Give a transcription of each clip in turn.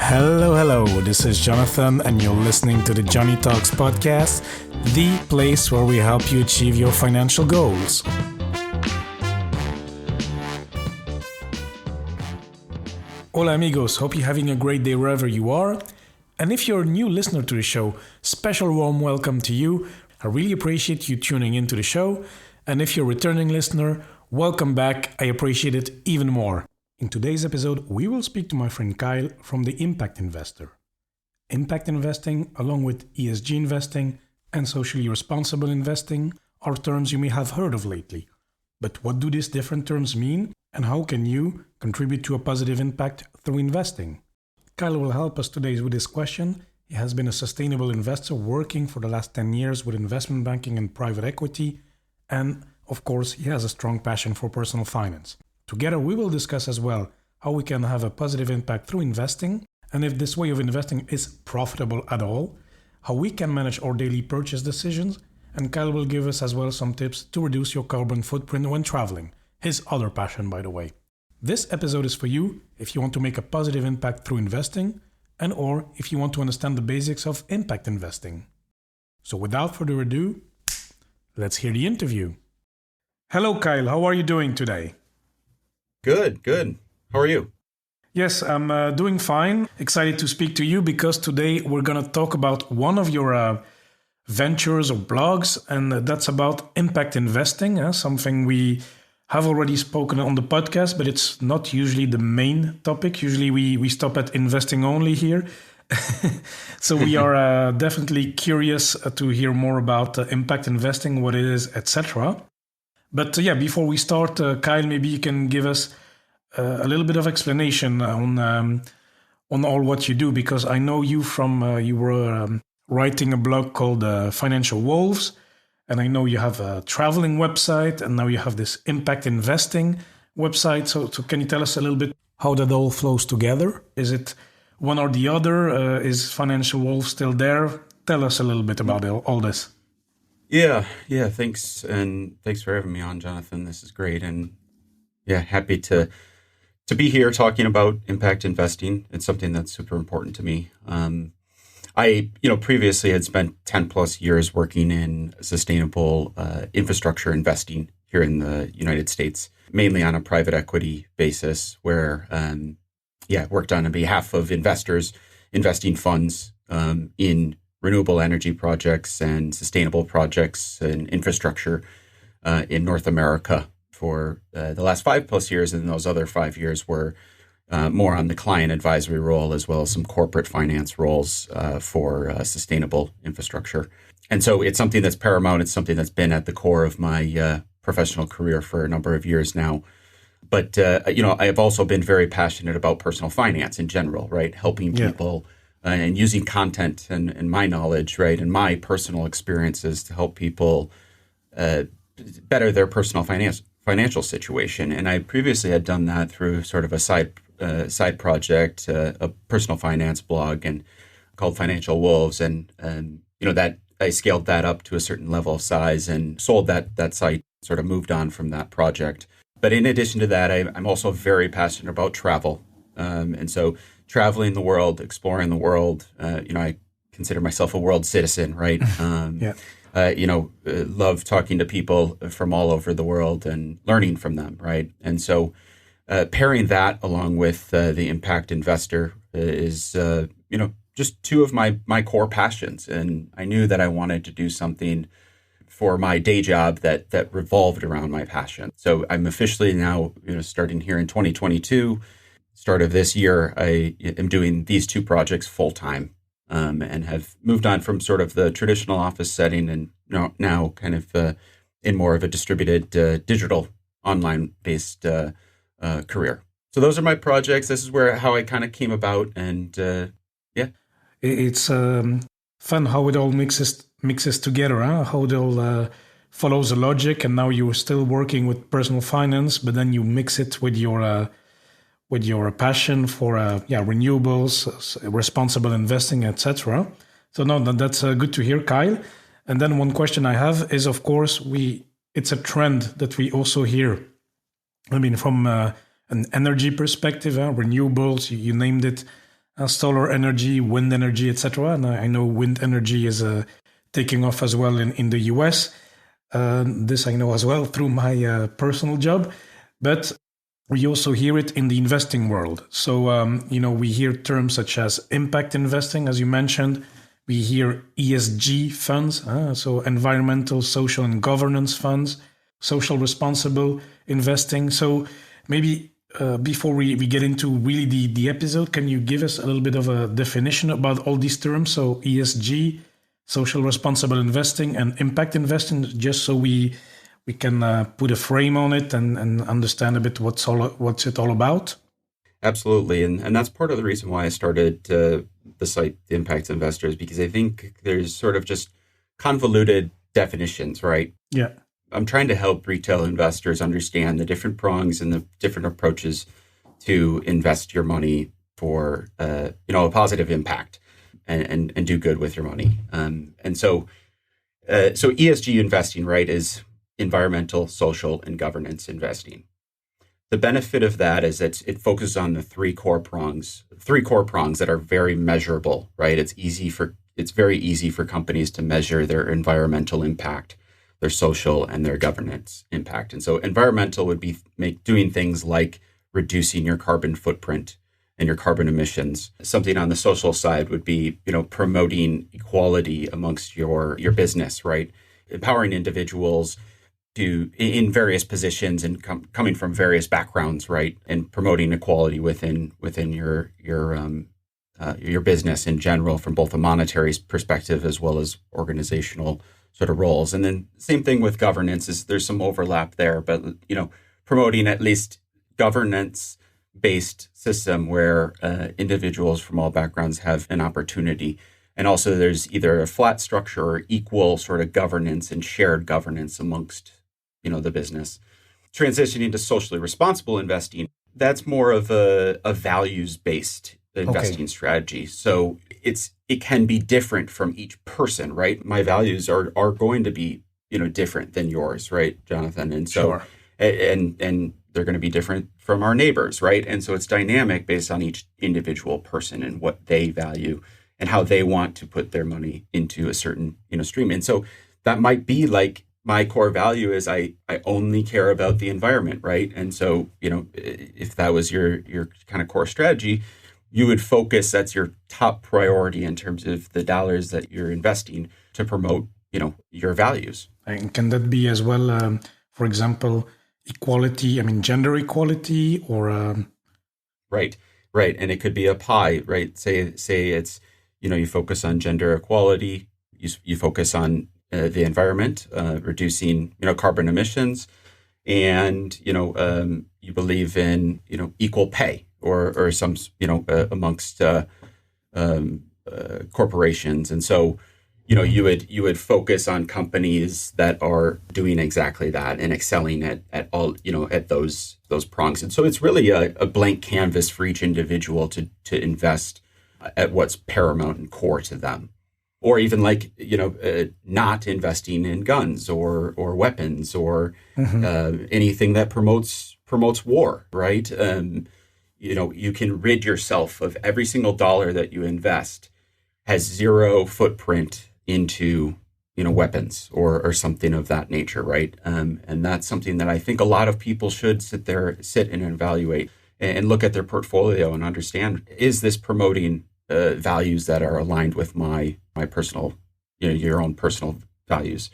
Hello. This is Jonathan, and you're listening to the Johnny Talks podcast, the place where we help you achieve your financial goals. Hola, amigos. Hope you're having a great day wherever you are. And if you're a new listener to the show, special warm welcome to you. I really appreciate you tuning into the show. And if you're a returning listener, welcome back. I appreciate it even more. In today's episode, we will speak to my friend Kyle from The Impact Investor. Impact investing, along with ESG investing and socially responsible investing, are terms you may have heard of lately. But what do these different terms mean, and how can you contribute to a positive impact through investing? Kyle will help us today with this question. He has been a sustainable investor working for the last 10 years with investment banking and private equity, and of course, he has a strong passion for personal finance. Together, we will discuss as well how we can have a positive impact through investing, and if this way of investing is profitable at all, how we can manage our daily purchase decisions, and Kyle will give us as well some tips to reduce your carbon footprint when traveling, his other passion, by the way. This episode is for you if you want to make a positive impact through investing, and or if you want to understand the basics of impact investing. So without further ado, let's hear the interview. Hello, Kyle. How are you doing today? Good. How are you? Yes, I'm doing fine. Excited to speak to you because today we're going to talk about one of your ventures or blogs, and that's about impact investing, something we have already spoken on the podcast, but it's not usually the main topic. Usually we stop at investing only here. So we are definitely curious to hear more about impact investing, what it is, etc. But before we start, Kyle, maybe you can give us a little bit of explanation on all what you do, because I know you from you were writing a blog called Financial Wolves, and I know you have a traveling website, and now you have this impact investing website. So can you tell us a little bit how that all flows together? Is it one or the other? Is Financial Wolves still there? Tell us a little bit about all this. Yeah. Thanks, and thanks for having me on, Jonathan. This is great, and happy to be here talking about impact investing. It's something that's super important to me. I previously had spent 10 plus years working in sustainable infrastructure investing here in the United States, mainly on a private equity basis, where worked on behalf of investors, investing funds in renewable energy projects and sustainable projects and infrastructure in North America for the last 5+ years. And those other 5 years were more on the client advisory role, as well as some corporate finance roles for sustainable infrastructure. And so it's something that's paramount. It's something that's been at the core of my professional career for a number of years now. But, I have also been very passionate about personal finance in general, right? Helping people and using content and my knowledge, right, and my personal experiences to help people better their personal financial situation. And I previously had done that through sort of a side project, a personal finance blog, and called Financial Wolves, and that I scaled that up to a certain level of size and sold that site. Sort of moved on from that project. But in addition to that, I'm also very passionate about travel, and so traveling the world, exploring the world. I consider myself a world citizen, right? Love talking to people from all over the world and learning from them, right? And so pairing that along with the impact investor is, just two of my core passions. And I knew that I wanted to do something for my day job that revolved around my passion. So I'm officially now, starting here in 2022, start of this year, I am doing these two projects full time, and have moved on from sort of the traditional office setting, and now kind of in more of a distributed digital online based career. So those are my projects. This is how I kind of came about, and it's fun how it all mixes together, how it all follows a logic, and now you're still working with personal finance, but then you mix it with your passion for renewables, responsible investing, etc. So no, that's good to hear, Kyle. And then one question I have is, of course, it's a trend that we also hear. I mean, from an energy perspective, renewables, you named it, solar energy, wind energy, etc. And I know wind energy is taking off as well in the US. This I know as well through my personal job. But we also hear it in the investing world. So, we hear terms such as impact investing, as you mentioned. We hear ESG funds, so environmental, social, and governance funds, social responsible investing. So maybe before we get into really the episode, can you give us a little bit of a definition about all these terms? So ESG, social responsible investing, and impact investing, just so we can put a frame on it and understand a bit what's it all about. Absolutely. And that's part of the reason why I started the site, The Impact Investors, because I think there's sort of just convoluted definitions, right? Yeah. I'm trying to help retail investors understand the different prongs and the different approaches to invest your money for, a positive impact and do good with your money. So ESG investing, right, is environmental, social, and governance investing. The benefit of that is that it focuses on the three core prongs that are very measurable, right? It's very easy for companies to measure their environmental impact, their social, and their governance impact. And so environmental would be doing things like reducing your carbon footprint and your carbon emissions. Something on the social side would be, promoting equality amongst your business, right? Empowering individuals in various positions and coming from various backgrounds, right, and promoting equality within your business in general, from both a monetary perspective as well as organizational sort of roles. And then same thing with governance, is there's some overlap there, but promoting at least governance-based system where individuals from all backgrounds have an opportunity. And also there's either a flat structure or equal sort of governance and shared governance amongst the business. Transitioning to socially responsible investing, that's more of a values-based investing strategy. So it can be different from each person, right? My values are going to be, different than yours, right, Jonathan? And so, sure. and they're going to be different from our neighbors, right? And so it's dynamic based on each individual person and what they value and how they want to put their money into a certain, stream. And so that might be like, my core value is I only care about the environment, right? And so, if that was your kind of core strategy, you would focus, that's your top priority in terms of the dollars that you're investing to promote, your values. And can that be as well, for example, equality, gender equality or... Right. And it could be a pie, right? Say it's, you focus on gender equality, you focus on the environment, reducing, carbon emissions, and, you believe in, equal pay or some, amongst corporations. And so, you would focus on companies that are doing exactly that and excelling at all, at those prongs. And so it's really a blank canvas for each individual to invest at what's paramount and core to them. Or even like, not investing in guns or weapons or anything that promotes war, right? You can rid yourself of every single dollar that you invest has zero footprint into, weapons or something of that nature, right? And that's something that I think a lot of people should sit and evaluate and look at their portfolio and understand, is this promoting values that are aligned with my personal, your own personal values.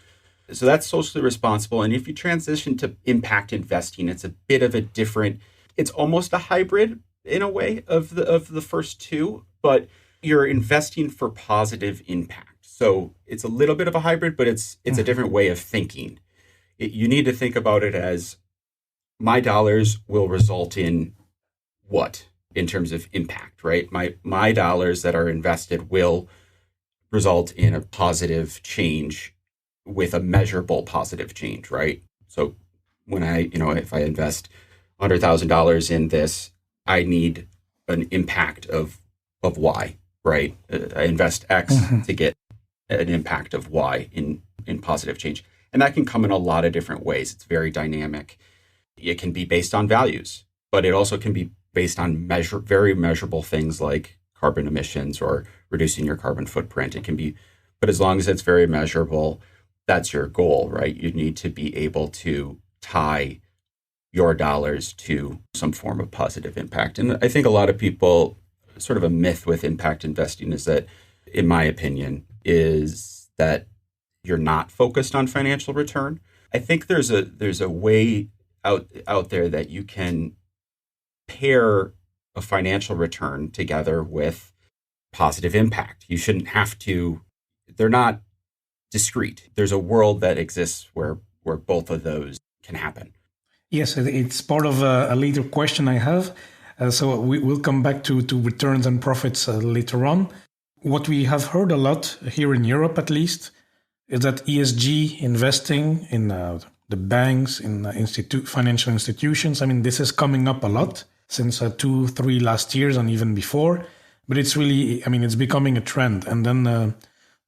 So that's socially responsible. And if you transition to impact investing, it's a bit of a different, it's almost a hybrid in a way of the first two, but you're investing for positive impact. So it's a little bit of a hybrid, but it's a different way of thinking. You need to think about it as, my dollars will result in what in terms of impact, right? My dollars that are invested will result in a positive change with a measurable positive change, right? So when if I invest $100,000 in this, I need an impact of Y, right? I invest X to get an impact of Y in positive change. And that can come in a lot of different ways. It's very dynamic. It can be based on values, but it also can be based on very measurable things like carbon emissions or reducing your carbon footprint. It can be, but as long as it's very measurable, that's your goal, right? You need to be able to tie your dollars to some form of positive impact. And I think a lot of people, sort of a myth with impact investing is that, in my opinion, is that you're not focused on financial return. I think there's a way out there that you can pair a financial return together with positive impact. You shouldn't have to, they're not discrete. There's a world that exists where both of those can happen. Yes, it's part of a later question I have. So we'll come back to returns and profits later on. What we have heard a lot here in Europe, at least, is that ESG investing in the banks, in financial institutions, I mean, this is coming up a lot since 2-3 last years and even before. But it's really, I mean, it's becoming a trend. And then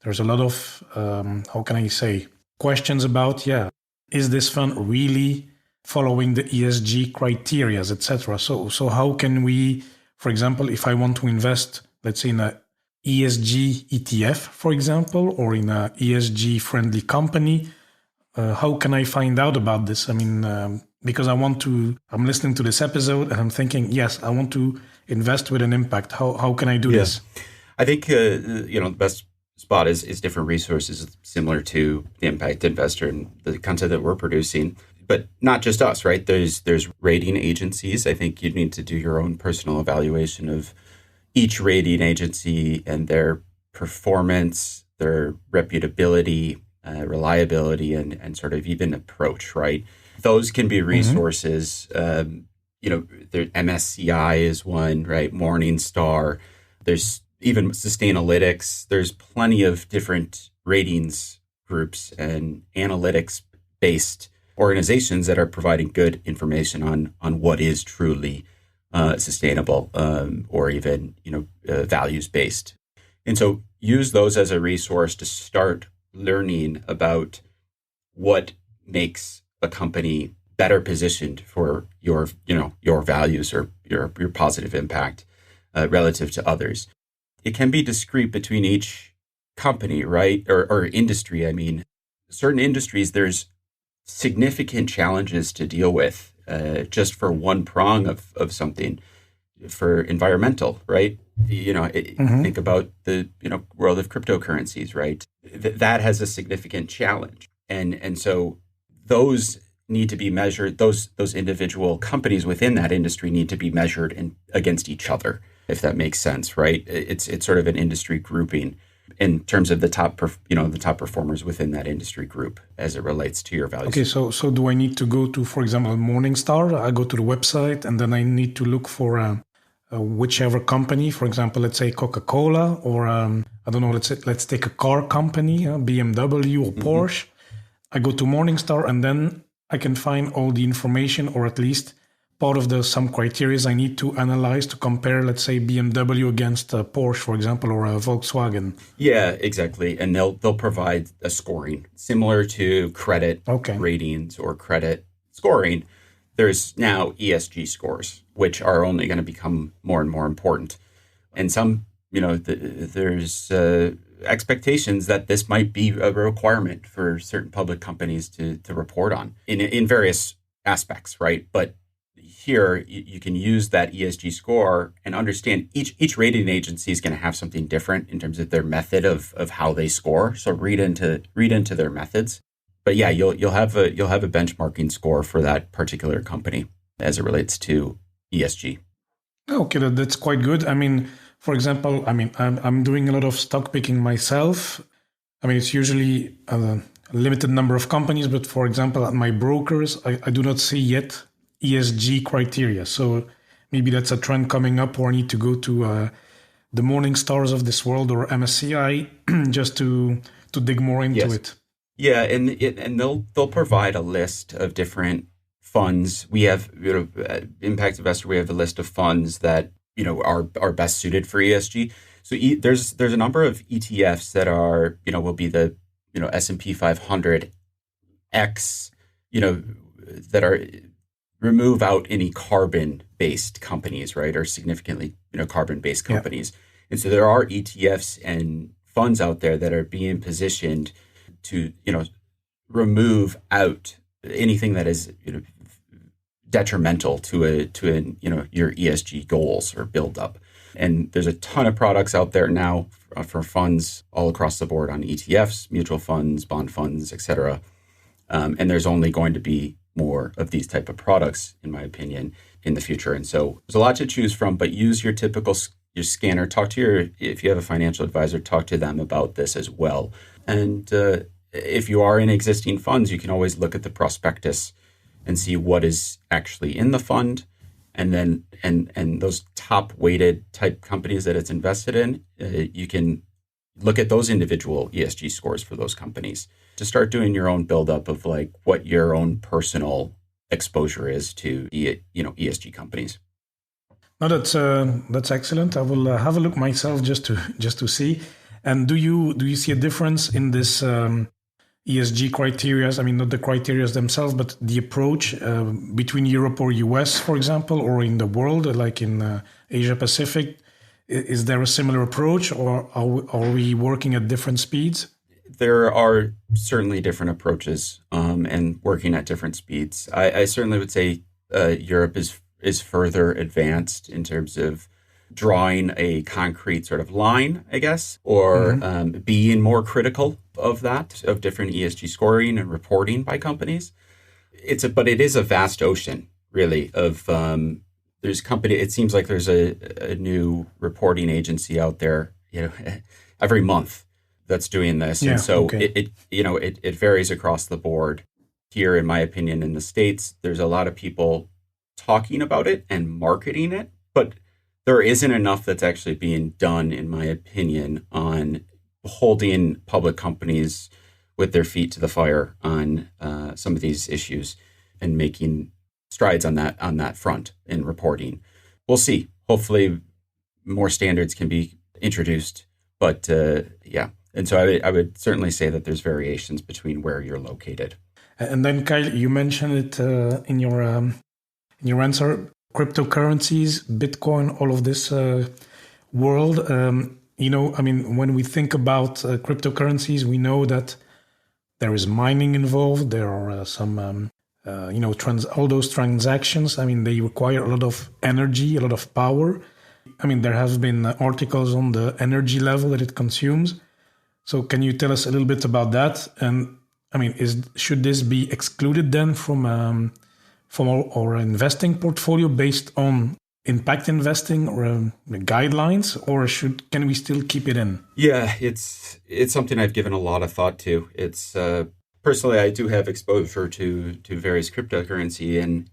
there's a lot of, how can I say, questions about, is this fund really following the ESG criteria, etc. So how can we, for example, if I want to invest, let's say in a ESG ETF, for example, or in a ESG friendly company, how can I find out about this? I mean, because I'm listening to this episode and I'm thinking, yes, I want to invest with an impact. How can I do this? I think, the best spot is different resources similar to the impact investor and the content that we're producing. But not just us, right? There's rating agencies. I think you need to do your own personal evaluation of each rating agency and their performance, their reputability, reliability, and sort of even approach, right? Those can be resources. MSCI is one, right? Morningstar. There's even Sustainalytics. There's plenty of different ratings groups and analytics-based organizations that are providing good information on what is truly sustainable or even values based. And so use those as a resource to start learning about what makes a company better positioned for your values or your positive impact relative to others. It can be discrete between each company, right? Or industry. I mean, certain industries, there's significant challenges to deal with just for one prong of something. For environmental, right? Think about the world of cryptocurrencies, right? That has a significant challenge, and so those need to be measured. Those individual companies within that industry need to be measured against each other, if that makes sense, right? It's sort of an industry grouping in terms of the top performers within that industry group as it relates to your values. Okay, so do I need to go to, for example, Morningstar? I go to the website and then I need to look for whichever company, for example, let's say Coca-Cola or I don't know, let's take a car company, BMW or Porsche. I go to Morningstar and then I can find all the information, or at least part of some criteria I need to analyze to compare, let's say, BMW against Porsche, for example, or Volkswagen. Yeah, exactly. And they'll provide a scoring similar to credit ratings or credit scoring. There's now ESG scores, which are only going to become more and more important. And some, there's expectations that this might be a requirement for certain public companies to report on in various aspects, right? But here you can use that ESG score and understand each rating agency is going to have something different in terms of their method of how they score. So read into their methods. But yeah, you'll have a benchmarking score for that particular company as it relates to ESG. Okay, that's quite good. I mean, for example, I'm doing a lot of stock picking myself. I mean, it's usually a limited number of companies, but for example, at my brokers, I do not see yet ESG criteria. So maybe that's a trend coming up, or I need to go to the Morningstars of this world or MSCI just to dig more into it. Yeah, and they'll provide a list of different funds. We have Impact Investor. We have a list of funds that are best suited for ESG. So there's a number of ETFs that are will be the S&P 500 X that are remove out any carbon based companies, right, or significantly carbon based companies. And so there are ETFs and funds out there that are being positioned to, remove out anything that is, detrimental to your ESG goals or buildup. And there's a ton of products out there now for funds all across the board on ETFs, mutual funds, bond funds, et cetera. And there's only going to be more of these type of products, in my opinion, in the future. And so there's a lot to choose from, but use your your scanner. Talk to if you have a financial advisor, talk to them about this as well. And if you are in existing funds, you can always look at the prospectus and see what is actually in the fund. And then, and those top weighted type companies that it's invested in, you can look at those individual ESG scores for those companies to start doing your own buildup of like what your own personal exposure is to, ESG companies. No, that's excellent. I will have a look myself just to see. And do you see a difference in this ESG criteria? I mean, not the criteria themselves, but the approach between Europe or US, for example, or in the world, like in Asia Pacific. Is there a similar approach, or are we working at different speeds? There are certainly different approaches and working at different speeds. I certainly would say Europe is further advanced in terms of drawing a concrete sort of line, I guess, or being more critical of different ESG scoring and reporting by companies. But it is a vast ocean, really, of it seems like there's a new reporting agency out there, every month that's doing this. Yeah, and so it varies across the board. Here, in my opinion, in the States, there's a lot of people talking about it and marketing it, but there isn't enough that's actually being done, in my opinion, on holding public companies with their feet to the fire on some of these issues and making strides on that front in reporting. We'll see. Hopefully, more standards can be introduced. But and so I would certainly say that there's variations between where you're located. And then, Kyle, you mentioned it in your answer. Cryptocurrencies, Bitcoin, all of this world. When we think about cryptocurrencies, we know that there is mining involved. There are some, all those transactions. They require a lot of energy, a lot of power. There have been articles on the energy level that it consumes. So can you tell us a little bit about that? And should this be excluded then from our investing portfolio based on impact investing or guidelines, or can we still keep it in? Yeah, it's something I've given a lot of thought to. It's personally, I do have exposure to various cryptocurrency, and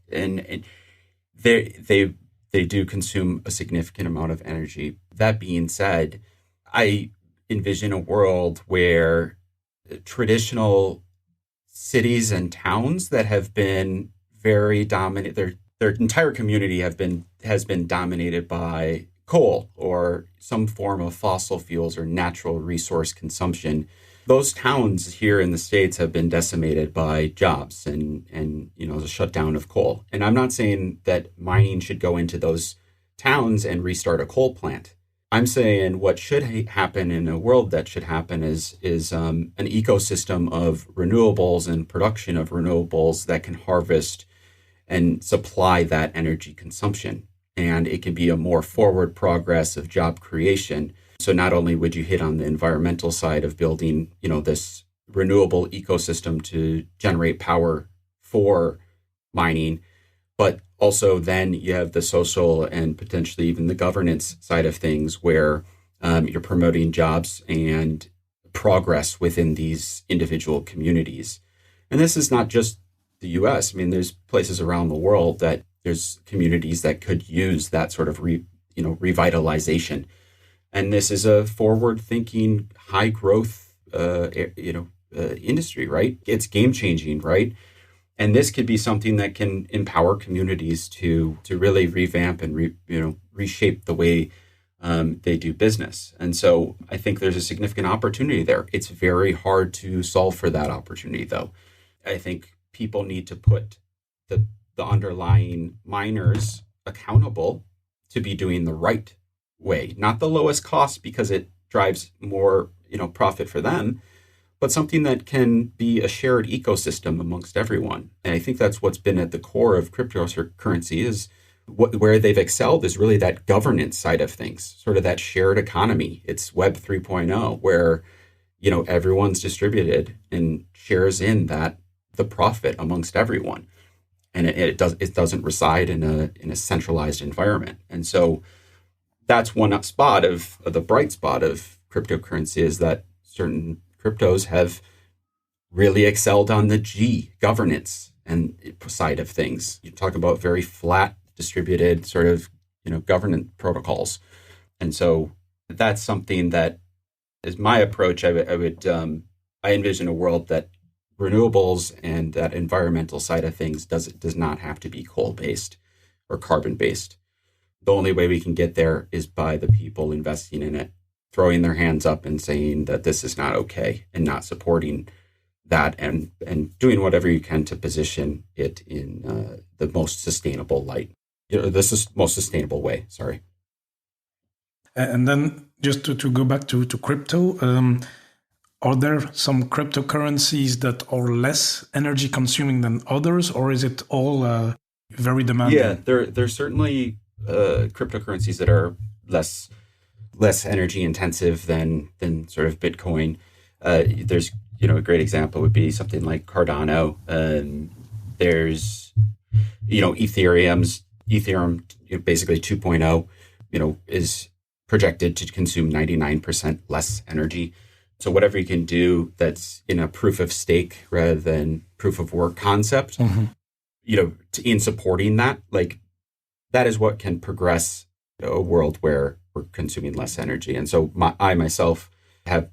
they do consume a significant amount of energy. That being said, I envision a world where traditional cities and towns that have been very dominant, their entire community has been dominated by coal or some form of fossil fuels or natural resource consumption. Those towns here in the States have been decimated by jobs and the shutdown of coal. And I'm not saying that mining should go into those towns and restart a coal plant. I'm saying what should happen in a world that should happen is an ecosystem of renewables and production of renewables that can harvest and supply that energy consumption. And it can be a more forward progress of job creation. So not only would you hit on the environmental side of building, this renewable ecosystem to generate power for mining, but also then you have the social and potentially even the governance side of things where you're promoting jobs and progress within these individual communities. And this is not just the US. There's places around the world that there's communities that could use that sort of revitalization. And this is a forward-thinking, high-growth, industry, right? It's game-changing, right? And this could be something that can empower communities to really revamp and reshape the way they do business. And so I think there's a significant opportunity there. It's very hard to solve for that opportunity, though. I think people need to put the underlying miners accountable to be doing the right way, not the lowest cost because it drives more, profit for them, but something that can be a shared ecosystem amongst everyone. And I think that's what's been at the core of cryptocurrency is where they've excelled is really that governance side of things, sort of that shared economy. It's Web 3.0, where, everyone's distributed and shares in the profit amongst everyone. And it doesn't reside in a centralized environment. And so that's one spot of the bright spot of cryptocurrency is that certain cryptos have really excelled on the G governance and side of things. You talk about very flat distributed sort of, governance protocols. And so that's something that is my approach. I envision a world that renewables and that environmental side of things does not have to be coal-based or carbon-based. The only way we can get there is by the people investing in it, throwing their hands up and saying that this is not okay and not supporting that and doing whatever you can to position it in the most sustainable light. This is most sustainable way. Sorry. And then just to go back to crypto, are there some cryptocurrencies that are less energy consuming than others, or is it all very demanding? Yeah, there's certainly cryptocurrencies that are less energy intensive than sort of Bitcoin. There's a great example would be something like Cardano. There's Ethereum basically 2.0 is projected to consume 99% less energy. So whatever you can do that's in a proof of stake rather than proof of work concept, in supporting that, like that is what can progress a world where we're consuming less energy. And so I myself have,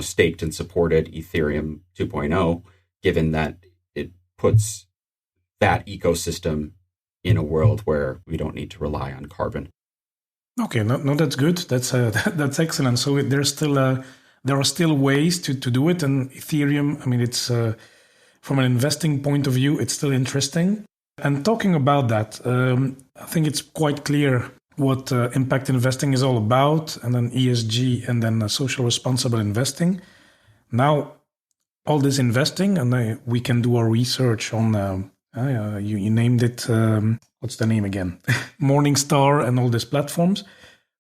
staked and supported Ethereum 2.0, given that it puts that ecosystem in a world where we don't need to rely on carbon. Okay, no, that's good. That's excellent. So there are still ways to do it. And Ethereum, I mean, it's from an investing point of view, it's still interesting. And talking about that, I think it's quite clear what impact investing is all about, and then ESG, and then social responsible investing. Now, all this investing, and we can do our research on, you named it, what's the name again? Morningstar and all these platforms.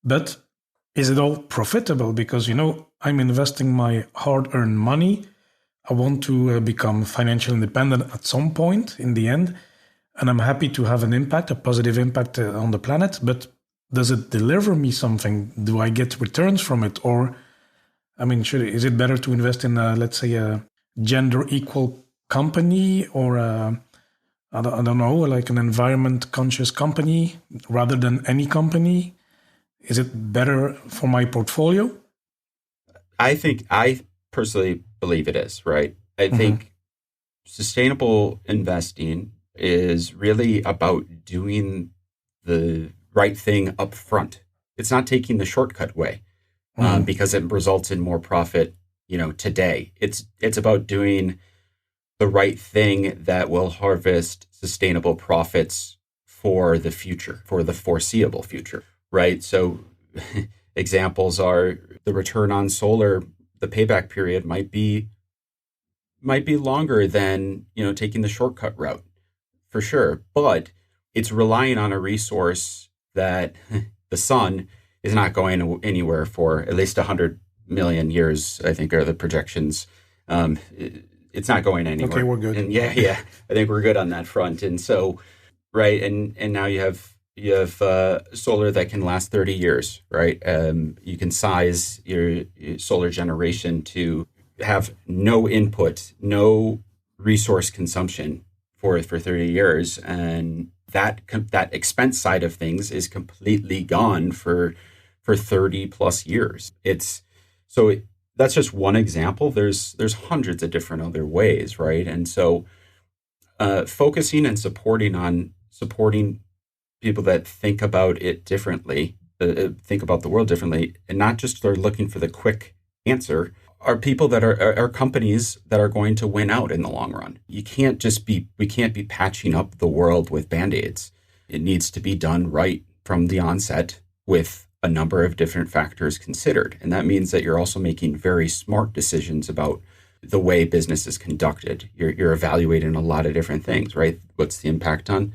But is it all profitable? Because, I'm investing my hard-earned money. I want to become financially independent at some point in the end. And I'm happy to have an impact, a positive impact on the planet. But does it deliver me something? Do I get returns from it? Or, is it better to invest in, let's say, a gender equal company or I don't know, like an environment conscious company rather than any company? Is it better for my portfolio? I personally believe it is, right? I think sustainable investing is really about doing the right thing up front. It's not taking the shortcut way because it results in more profit, today. It's about doing the right thing that will harvest sustainable profits for the future, for the foreseeable future, right? So examples are the return on solar, the payback period might be longer than, taking the shortcut route for sure, but it's relying on a resource that the sun is not going anywhere for at least 100 million years, I think are the projections. It's not going anywhere. Okay, we're good. And yeah, I think we're good on that front. And so, right, and now you have solar that can last 30 years, right? You can size your solar generation to have no input, no resource consumption for 30 years, and that expense side of things is completely gone for 30 plus years. That's just one example. There's hundreds of different other ways, right? And so focusing and supporting people that think about it differently, think about the world differently, and not just they're looking for the quick answer, are people that are companies that are going to win out in the long run. We can't be patching up the world with Band-Aids. It needs to be done right from the onset with a number of different factors considered. And that means that you're also making very smart decisions about the way business is conducted. You're evaluating a lot of different things, right? What's the impact on,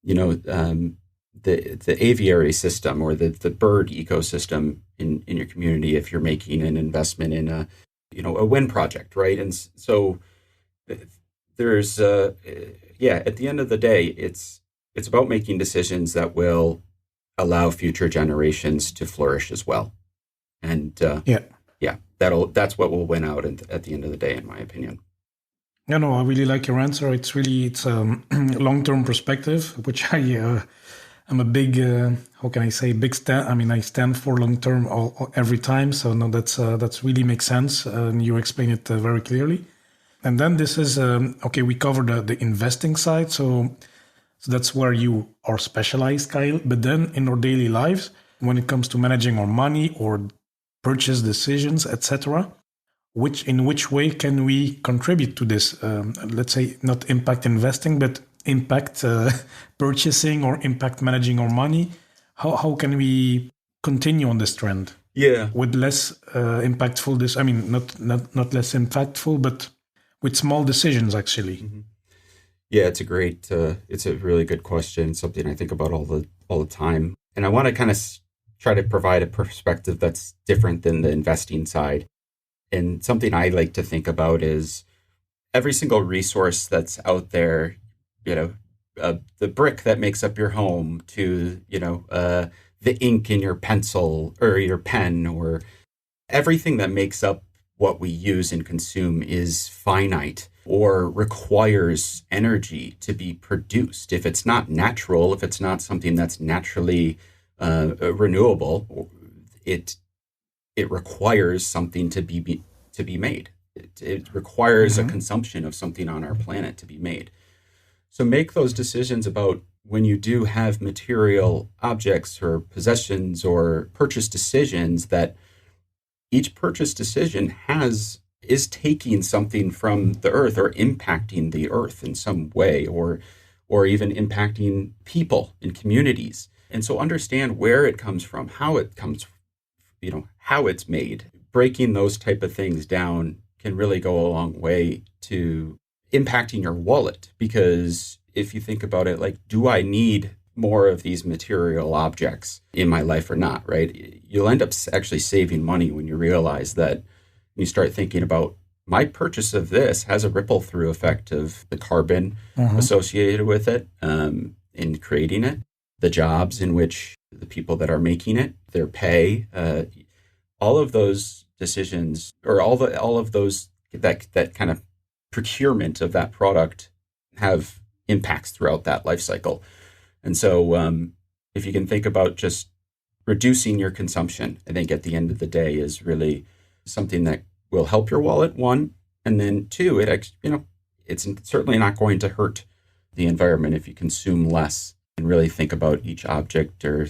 the aviary system or the bird ecosystem in your community if you're making an investment in a wind project, right? And so there's at the end of the day, it's about making decisions that will allow future generations to flourish as well. And that's what will win out at the end of the day, in my opinion. Yeah, no, I really like your answer. It's long-term perspective, which I'm a big, big stand. I mean, I stand for long-term every time. So no, that's really makes sense. You explain it very clearly. And then this is, we covered the investing side. So that's where you are specialized, Kyle. But then in our daily lives, when it comes to managing our money or purchase decisions, etc., in which way can we contribute to this? Let's say not impact investing, but impact purchasing or impact managing our money. How can we continue on this trend? Yeah, with less impactful. Not less impactful, but with small decisions actually. Mm-hmm. Yeah, it's a really good question. Something I think about all the time, and I want to kind of try to provide a perspective that's different than the investing side. And something I like to think about is every single resource that's out there, the brick that makes up your home to, the ink in your pencil or your pen, or everything that makes up what we use and consume is finite or requires energy to be produced. If it's not natural, if it's not something that's naturally renewable, it requires something to be made. It requires a consumption of something on our planet to be made. So make those decisions about when you do have material objects or possessions or purchase decisions, that each purchase decision is taking something from the earth or impacting the earth in some way, or even impacting people and communities. And so understand where it comes from, how it comes, how it's made. Breaking those type of things down can really go a long way to impacting your wallet. Because if you think about it, like, do I need more of these material objects in my life or not, right? You'll end up actually saving money when you realize that you start thinking about, my purchase of this has a ripple through effect of the carbon associated with it in creating it, the jobs in which the people that are making it, their pay, all of those decisions, or all of those that kind of procurement of that product have impacts throughout that life cycle. And so if you can think about just reducing your consumption, I think at the end of the day is really something that will help your wallet, one, and then two, it's certainly not going to hurt the environment if you consume less and really think about each object or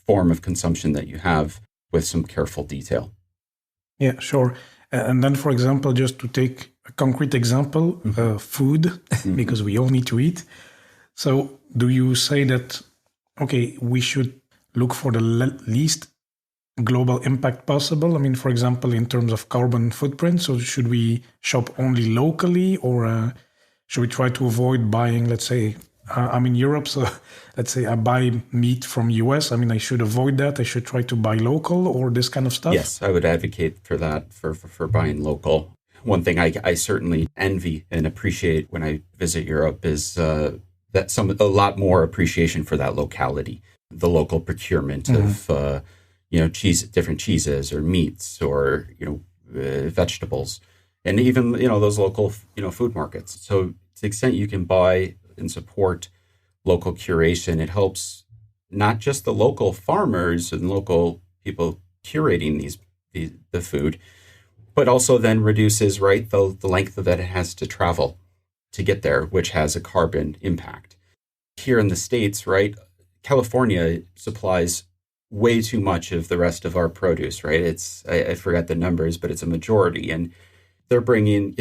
form of consumption that you have with some careful detail. Yeah, sure. And then, for example, just to take a concrete example, food, because we all need to eat. So do you say that, we should look for the least global impact possible? I mean, for example, in terms of carbon footprint, so should we shop only locally, or should we try to avoid buying, let's say, I'm in Europe, so let's say I buy meat from US. I mean, I should avoid that. I should try to buy local or this kind of stuff. Yes, I would advocate for that, for buying local. One thing I certainly envy and appreciate when I visit Europe is that a lot more appreciation for that locality, the local procurement of different cheeses or meats or vegetables, and even those local food markets. So to the extent you can buy and support local curation, it helps not just the local farmers and local people curating the food, but also then reduces the length that it has to travel to get there, which has a carbon impact. Here in the States, right, California supplies way too much of the rest of our produce, right? I forgot the numbers, but it's a majority, and they're bringing,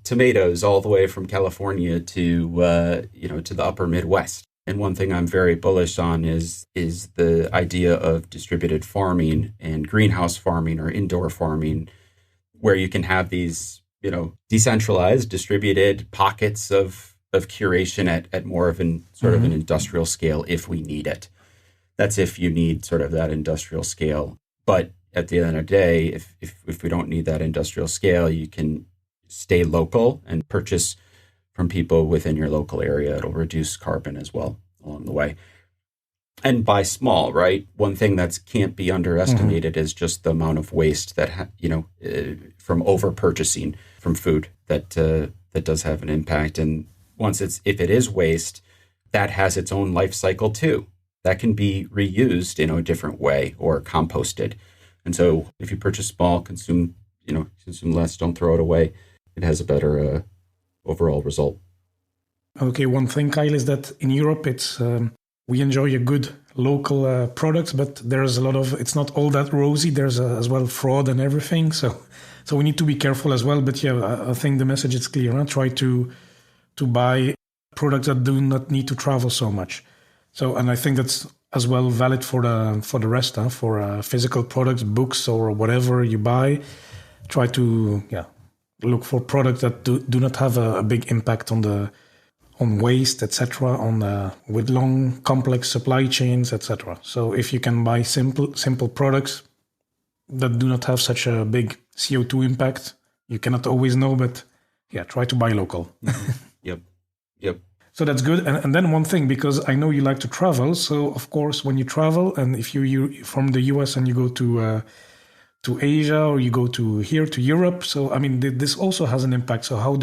tomatoes all the way from California to the upper Midwest. And one thing I'm very bullish on is the idea of distributed farming and greenhouse farming or indoor farming, where you can have these, decentralized, distributed pockets of curation at more of an sort of an industrial scale if we need it. That's if you need sort of that industrial scale. But at the end of the day, if we don't need that industrial scale, you can stay local and purchase from people within your local area. It'll reduce carbon as well along the way. And buy small, right? One thing that can't be underestimated is just the amount of waste that, from over purchasing from food that does have an impact. And if it is waste, that has its own life cycle too. That can be reused in a different way or composted. And so if you purchase small, consume less, don't throw it away, it has a better overall result. Okay, one thing, Kyle, is that in Europe, we enjoy a good local products, but there's a lot of, it's not all that rosy. There's as well fraud and everything. So we need to be careful as well. But yeah, I think the message is clear. Huh? Try to buy products that do not need to travel so much. So, and I think that's as well valid for the rest, for physical products, books or whatever you buy. Try to look for products that do not have a big impact on waste, etc., with long, complex supply chains, etc. So if you can buy simple products that do not have such a big CO2 impact, you cannot always know, but try to buy local. Yep. So that's good. And then one thing, because I know you like to travel. So of course, when you travel, and if you from the US and you go to Asia or you go to Europe, so I mean, this also has an impact. So how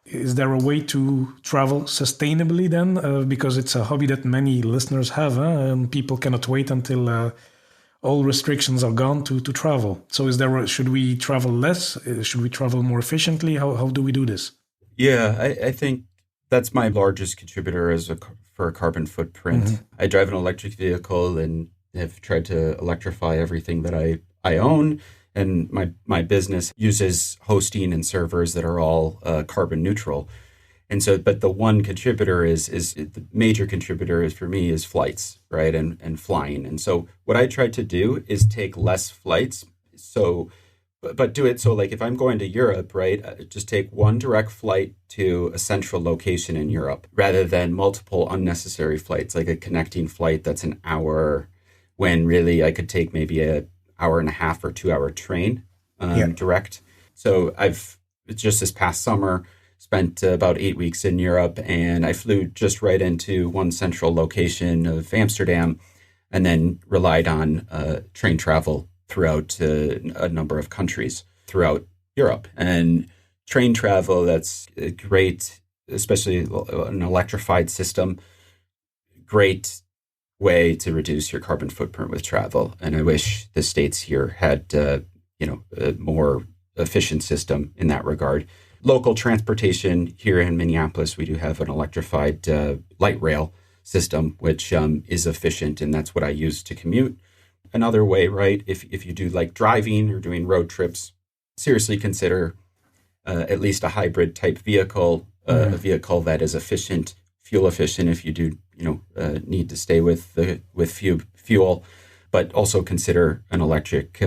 is there a way to travel sustainably then? Because it's a hobby that many listeners have, and people cannot wait until all restrictions are gone to travel. So should we travel less? Should we travel more efficiently? How do we do this? Yeah, I think that's my largest contributor for a carbon footprint. Mm-hmm. I drive an electric vehicle and have tried to electrify everything that I own. And my business uses hosting and servers that are all carbon neutral. And so, but the one contributor is the major contributor for me is flights, right? And flying. And so what I try to do is take less flights. So, but do it. So like if I'm going to Europe, right, just take one direct flight to a central location in Europe rather than multiple unnecessary flights, like a connecting flight that's an hour when really I could take maybe a hour and a half or 2 hour train direct. So I've just this past summer spent about 8 weeks in Europe, and I flew just right into one central location of Amsterdam and then relied on train travel throughout a number of countries throughout Europe. And train travel, that's great, especially an electrified system, great way to reduce your carbon footprint with travel. And I wish the States here had, a more efficient system in that regard. Local transportation here in Minneapolis, we do have an electrified light rail system, which is efficient, and that's what I use to commute. Another way, right, if you do like driving or doing road trips, seriously consider at least a hybrid type vehicle, a vehicle that is efficient, fuel efficient if you do, need to stay with fuel, but also consider an electric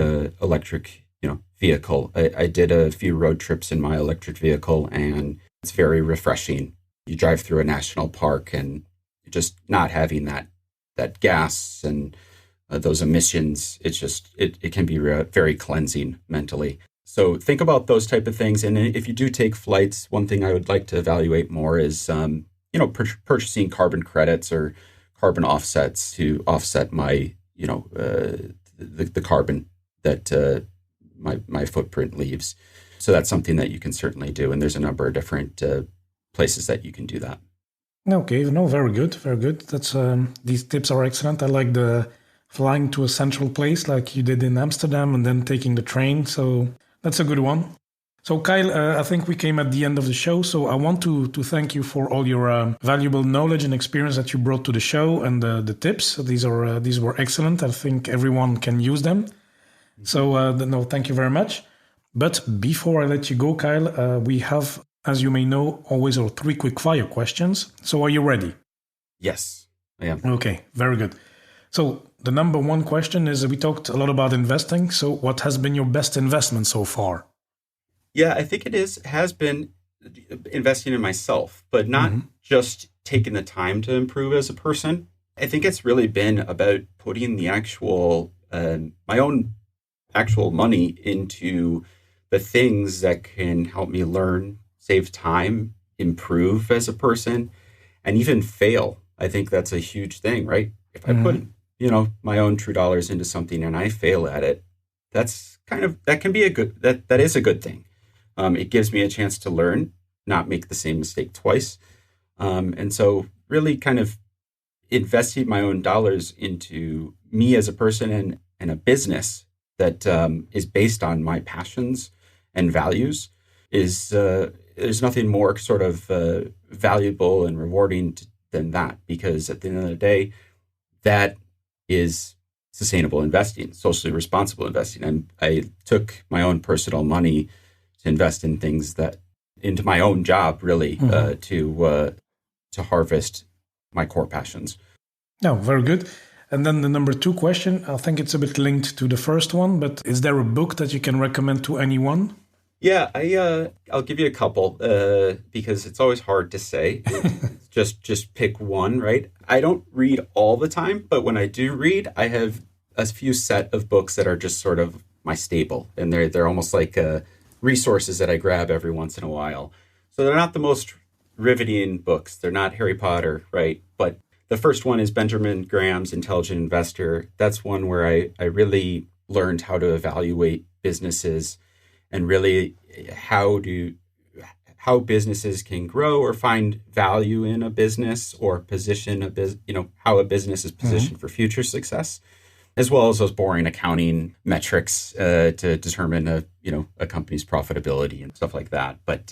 vehicle. I did a few road trips in my electric vehicle, and it's very refreshing. You drive through a national park and just not having that gas and those emissions, it can be very cleansing mentally. So think about those type of things. And if you do take flights, one thing I would like to evaluate more is, purchasing carbon credits or carbon offsets to offset my, the carbon that my footprint leaves. So that's something that you can certainly do. And there's a number of different places that you can do that. Okay, no, very good, very good. That's these tips are excellent. I like the flying to a central place like you did in Amsterdam and then taking the train. So that's a good one. So Kyle, I think we came at the end of the show. So I want to thank you for all your valuable knowledge and experience that you brought to the show and the tips. These were excellent. I think everyone can use them. So thank you very much. But before I let you go, Kyle, we have, as you may know, always our 3 quick fire questions. So are you ready? Yes, I am. Okay, very good. So the number one question is, we talked a lot about investing. So what has been your best investment so far? Yeah, I think has been investing in myself, but not just taking the time to improve as a person. I think it's really been about putting the actual my own actual money into the things that can help me learn, save time, improve as a person, and even fail. I think that's a huge thing, right? If I put, my own true dollars into something and I fail at it, that can be that is a good thing. It gives me a chance to learn, not make the same mistake twice. And so really kind of investing my own dollars into me as a person and a business that is based on my passions and values is there's nothing more sort of valuable and rewarding than that, because at the end of the day, that is sustainable investing, socially responsible investing. And I took my own personal money to invest in things into my own job, really, to harvest my core passions. No, very good. And then the number two question, I think it's a bit linked to the first one, but is there a book that you can recommend to anyone? Yeah, I'll give you a couple because it's always hard to say. Just pick one, right? I don't read all the time, but when I do read, I have a few set of books that are just sort of my staple, and they're almost like resources that I grab every once in a while. So they're not the most riveting books. They're not Harry Potter, right? But the first one is Benjamin Graham's Intelligent Investor. That's one where I really learned how to evaluate businesses and really how businesses can grow or find value in a business or position how a business is positioned for future success, as well as those boring accounting metrics to determine a company's profitability and stuff like that. But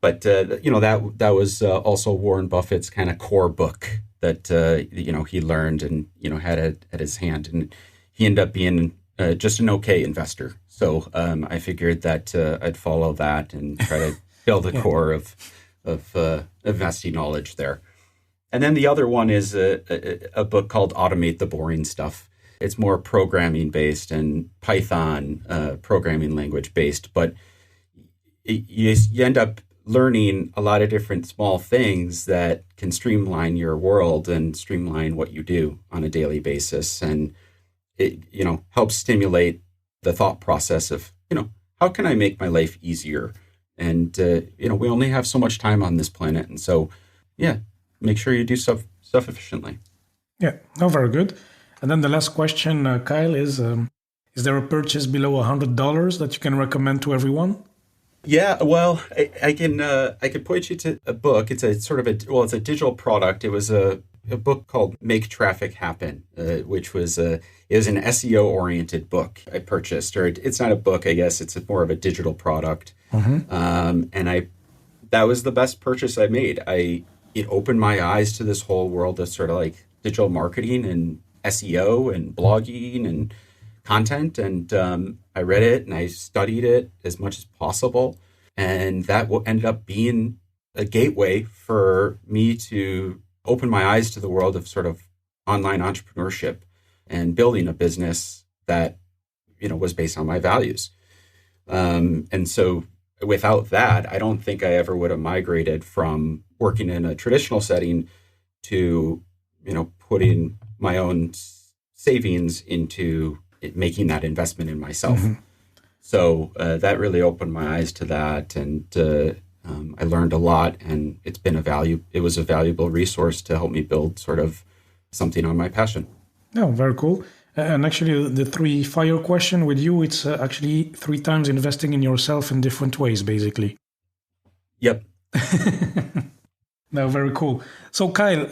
that was also Warren Buffett's kind of core book that he learned and had at his hand, and he ended up being just an okay investor. So I figured that I'd follow that and try to build a core of investing knowledge there. And then the other one is a book called Automate the Boring Stuff. It's more programming based and Python programming language based, but you end up learning a lot of different small things that can streamline your world and streamline what you do on a daily basis. And it, helps stimulate the thought process of, how can I make my life easier? And, we only have so much time on this planet. And so, make sure you do stuff efficiently. Yeah, no, very good. And then the last question, Kyle, is there a purchase below $100 that you can recommend to everyone? Yeah, well, I can point you to a book. It's it's a digital product. It was a book called Make Traffic Happen, which was it was an SEO oriented book I purchased, or it's not a book, I guess. It's more of a digital product. And that was the best purchase I made. It opened my eyes to this whole world of sort of like digital marketing and SEO and blogging and content. And I read it and I studied it as much as possible. And that ended up being a gateway for me to open my eyes to the world of sort of online entrepreneurship and building a business that, was based on my values. And so without that, I don't think I ever would have migrated from working in a traditional setting to, putting my own savings into making that investment in myself. So that really opened my eyes to that. And I learned a lot, and it was a valuable resource to help me build sort of something on my passion. Oh, very cool. And actually, the 3 fire question with you, it's actually 3 times investing in yourself in different ways, basically. Yep. No, very cool. So, Kyle,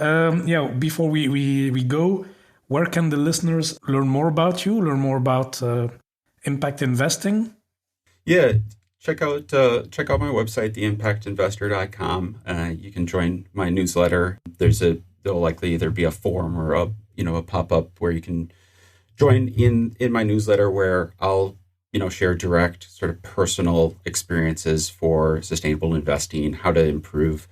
before we go, where can the listeners learn more about you, learn more about impact investing? Yeah, check out my website, theimpactinvestor.com. You can join my newsletter. There'll likely either be a form or a pop-up where you can join in my newsletter, where I'll share direct sort of personal experiences for sustainable investing, how to improve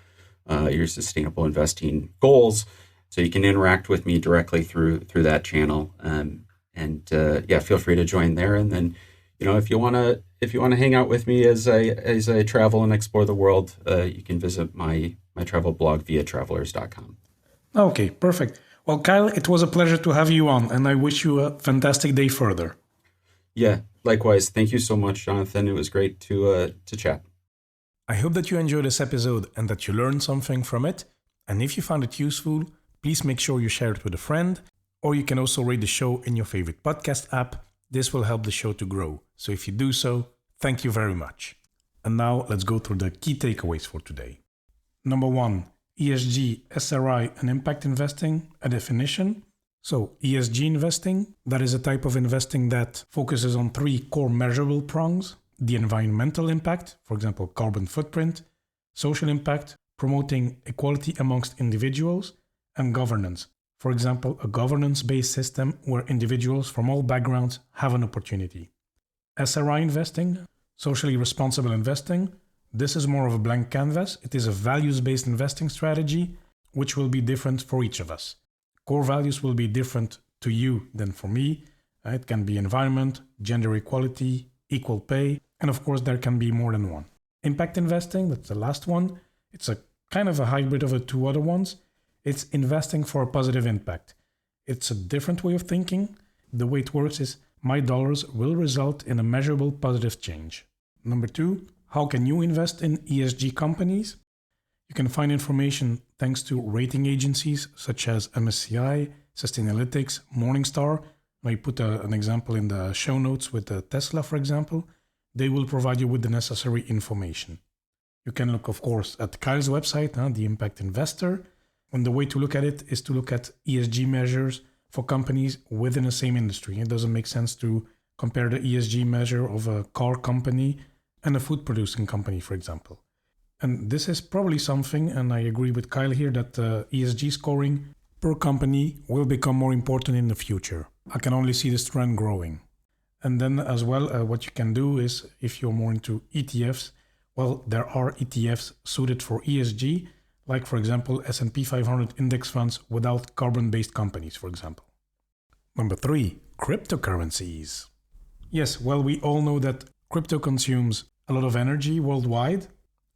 your sustainable investing goals, So you can interact with me directly through that channel. Yeah, feel free to join there. And then, if you want to hang out with me as I travel and explore the world, you can visit my travel blog via travelers.com. Okay, perfect. Well, Kyle, it was a pleasure to have you on, and I wish you a fantastic day further. Yeah, likewise. Thank you so much, Jonathan. It was great to chat. I hope that you enjoyed this episode and that you learned something from it. And if you found it useful, please make sure you share it with a friend, or you can also rate the show in your favorite podcast app. This will help the show to grow. So if you do so, thank you very much. And now let's go through the key takeaways for today. Number 1, ESG, SRI, and impact investing, a definition. So ESG investing, that is a type of investing that focuses on 3 core measurable prongs: the environmental impact, for example, carbon footprint; social impact, promoting equality amongst individuals; and governance, for example, a governance-based system where individuals from all backgrounds have an opportunity. SRI investing, socially responsible investing, this is more of a blank canvas. It is a values-based investing strategy, which will be different for each of us. Core values will be different to you than for me. It can be environment, gender equality, equal pay, and of course there can be more than one. Impact investing, that's the last one. It's a kind of a hybrid of the 2 other ones. It's investing for a positive impact. It's a different way of thinking. The way it works is my dollars will result in a measurable positive change. Number 2, how can you invest in ESG companies? You can find information thanks to rating agencies such as MSCI, Sustainalytics, Morningstar. I put an example in the show notes with Tesla, for example. They will provide you with the necessary information. You can look, of course, at Kyle's website, The Impact Investor. And the way to look at it is to look at ESG measures for companies within the same industry. It doesn't make sense to compare the ESG measure of a car company and a food producing company, for example. And this is probably something, and I agree with Kyle here, that ESG scoring per company will become more important in the future. I can only see this trend growing. And then as well, what you can do is, if you're more into ETFs, well, there are ETFs suited for ESG, like for example, S&P 500 index funds without carbon-based companies, for example. Number 3, cryptocurrencies. Yes, well, we all know that crypto consumes a lot of energy worldwide,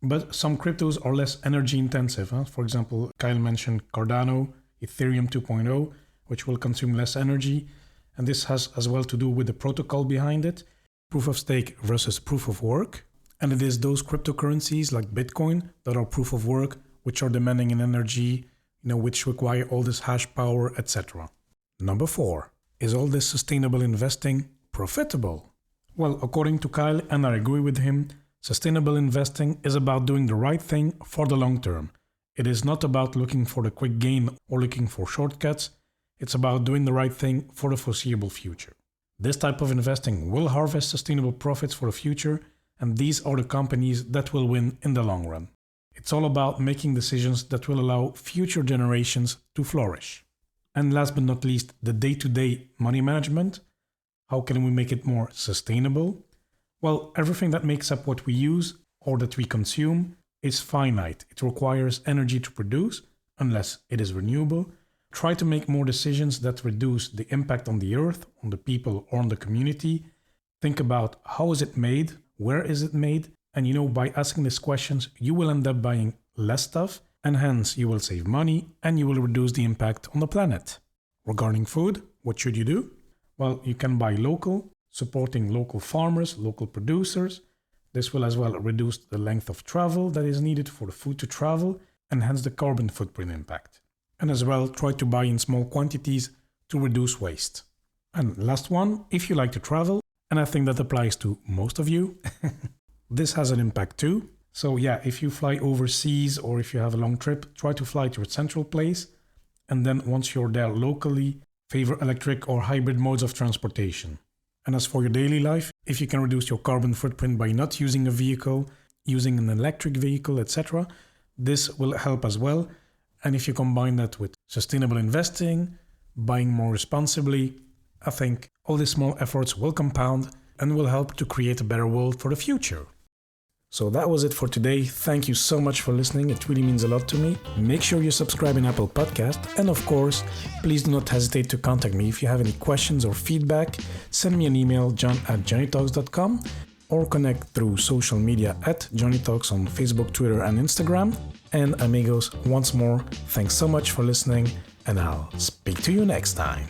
but some cryptos are less energy intensive. For example, Kyle mentioned Cardano, Ethereum 2.0, which will consume less energy. And this has as well to do with the protocol behind it, proof of stake versus proof of work. And it is those cryptocurrencies like Bitcoin that are proof of work, which are demanding in energy, which require all this hash power, etc. Number 4, is all this sustainable investing profitable? Well, according to Kyle, and I agree with him, sustainable investing is about doing the right thing for the long term. It is not about looking for the quick gain or looking for shortcuts. It's about doing the right thing for the foreseeable future. This type of investing will harvest sustainable profits for the future, and these are the companies that will win in the long run. It's all about making decisions that will allow future generations to flourish. And last but not least, the day-to-day money management. How can we make it more sustainable? Well, everything that makes up what we use or that we consume is finite. It requires energy to produce, unless it is renewable. Try to make more decisions that reduce the impact on the earth, on the people, or on the community. Think about how is it made, where is it made, and by asking these questions, you will end up buying less stuff, and hence you will save money and you will reduce the impact on the planet. Regarding food, what should you do? Well, you can buy local, supporting local farmers, local producers. This will as well reduce the length of travel that is needed for the food to travel, and hence the carbon footprint impact. And as well, try to buy in small quantities to reduce waste. And last one, if you like to travel, and I think that applies to most of you, this has an impact too. So yeah, if you fly overseas or if you have a long trip, try to fly to a central place. And then once you're there locally, favor electric or hybrid modes of transportation. And as for your daily life, if you can reduce your carbon footprint by not using a vehicle, using an electric vehicle, etc., this will help as well. And if you combine that with sustainable investing, buying more responsibly, I think all these small efforts will compound and will help to create a better world for the future. So that was it for today. Thank you so much for listening. It really means a lot to me. Make sure you subscribe in Apple Podcast. And of course, please do not hesitate to contact me. If you have any questions or feedback, send me an email, john@johnnytalks.com, or connect through social media at Johnny Talks on Facebook, Twitter, and Instagram. And amigos, once more, thanks so much for listening, and I'll speak to you next time.